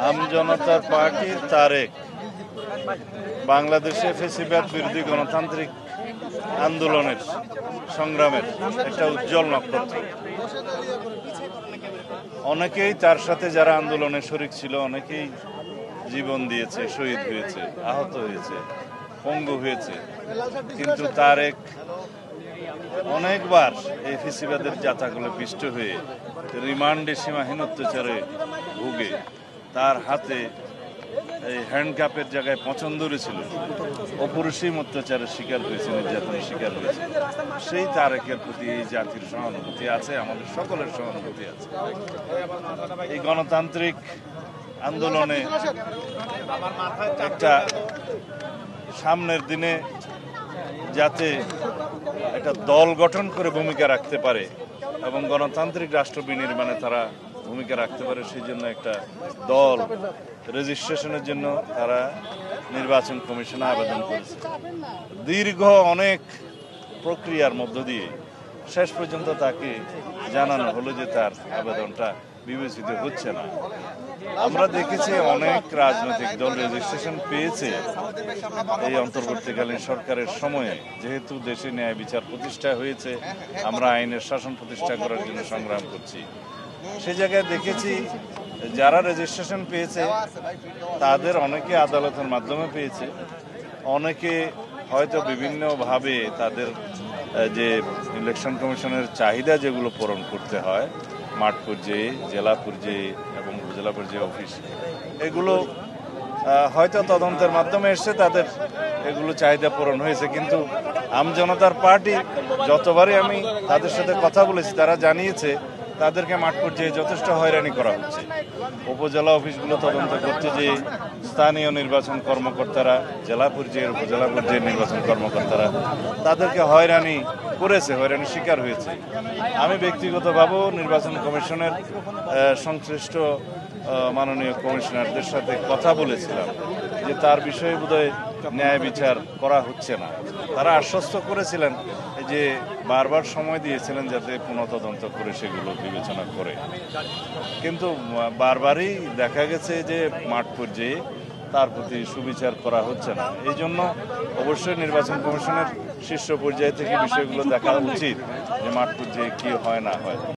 আম জনতার পার্টির তারেক বাংলাদেশে ফ্যাসিবাদ বিরোধী গণতান্ত্রিক আন্দোলনের সংগ্রামের একটা উজ্জ্বল নক্ষত্র। অনেকেই তার সাথে যারা আন্দোলনে শরিক ছিল অনেকেই জীবন দিয়েছে, শহীদ হয়েছে, আহত হয়েছে, পঙ্গু হয়েছে, কিন্তু তারেক অনেকবার এই ফ্যাসিবাদের জাতাগুলো পিষ্ট হয়ে রিমান্ডে সীমাহীন অত্যাচারে ভুগে তার হাতে এই হ্যান্ডকাপের জায়গায় পছন্দরে ছিল, অপরিসীম অত্যাচারের শিকার হয়েছে, নির্যাতনের শিকার হয়েছে। সেই তারেকের প্রতি এই জাতির সহানুভূতি আছে, আমাদের সকলের সহানুভূতি আছে। এই গণতান্ত্রিক আন্দোলনে একটা সামনের দিনে যাতে একটা দল গঠন করে ভূমিকা রাখতে পারে এবং গণতান্ত্রিক রাষ্ট্র বিনির্মাণে তারা ভূমিকা রাখতে পারে, সেই জন্য একটা দল রেজিস্ট্রেশনের জন্য তারা নির্বাচন কমিশনে আবেদন করেছে। দীর্ঘ অনেক প্রক্রিয়ার মধ্য দিয়ে শেষ পর্যন্ত তাকে জানানো হলো যে তার আবেদনটা বিবেচিত হচ্ছে না। আমরা দেখেছি অনেক রাজনৈতিক দল রেজিস্ট্রেশন পেয়েছে এই অন্তর্বর্তীকালীন সরকারের সময়ে, যেহেতু দেশে ন্যায় বিচার প্রতিষ্ঠা হয়েছে, আমরা আইনের শাসন প্রতিষ্ঠা করার জন্য সংগ্রাম করছি। সে জায়গায় দেখেছি যারা রেজিস্ট্রেশন পেয়েছে তাদের অনেকে আদালতের মাধ্যমে পেয়েছে, অনেকে হয়তো বিভিন্নভাবে তাদের যে ইলেকশন কমিশনের চাহিদা যেগুলো পূরণ করতে হয় মাঠ পর্যায়ে, জেলা পর্যায়ে এবং উপজেলা পর্যায়ে অফিস, এগুলো হয়তো তদন্তের মাধ্যমে এসছে, তাদের এগুলো চাহিদা পূরণ হয়েছে। কিন্তু আম জনতার পার্টি যতবারই আমি তাদের সাথে কথা বলেছি তারা জানিয়েছে তাদেরকে মাঠ পর্যায়ে যথেষ্ট হয়রানি করা হচ্ছে। উপজেলা অফিসগুলো তদন্ত করতে যে স্থানীয় নির্বাচন কর্মকর্তারা, জেলা পর্যায়ের উপজেলা পর্যায়ের নির্বাচন কর্মকর্তারা তাদেরকে হয়রানি করেছে, হয়রানির শিকার হয়েছে। আমি ব্যক্তিগতভাবেও নির্বাচন কমিশনের সংশ্লিষ্ট মাননীয় কমিশনারদের সাথে কথা বলেছিলাম যে তার বিষয়ে বোধহয় ন্যায় বিচার করা হচ্ছে না। তারা আশ্বস্ত করেছিলেন যে বারবার সময় দিয়েছিলেন যাতে পুনঃতদন্ত করে সেগুলো বিবেচনা করে, কিন্তু বারবারই দেখা গেছে যে মাঠ পর্যায়ে তার প্রতি সুবিচার করা হচ্ছে না। এই জন্য অবশ্যই নির্বাচন কমিশনের শীর্ষ পর্যায়ে থেকে বিষয়গুলো দেখা উচিত যে মাঠ পর্যায়ে কি হয় না হয়।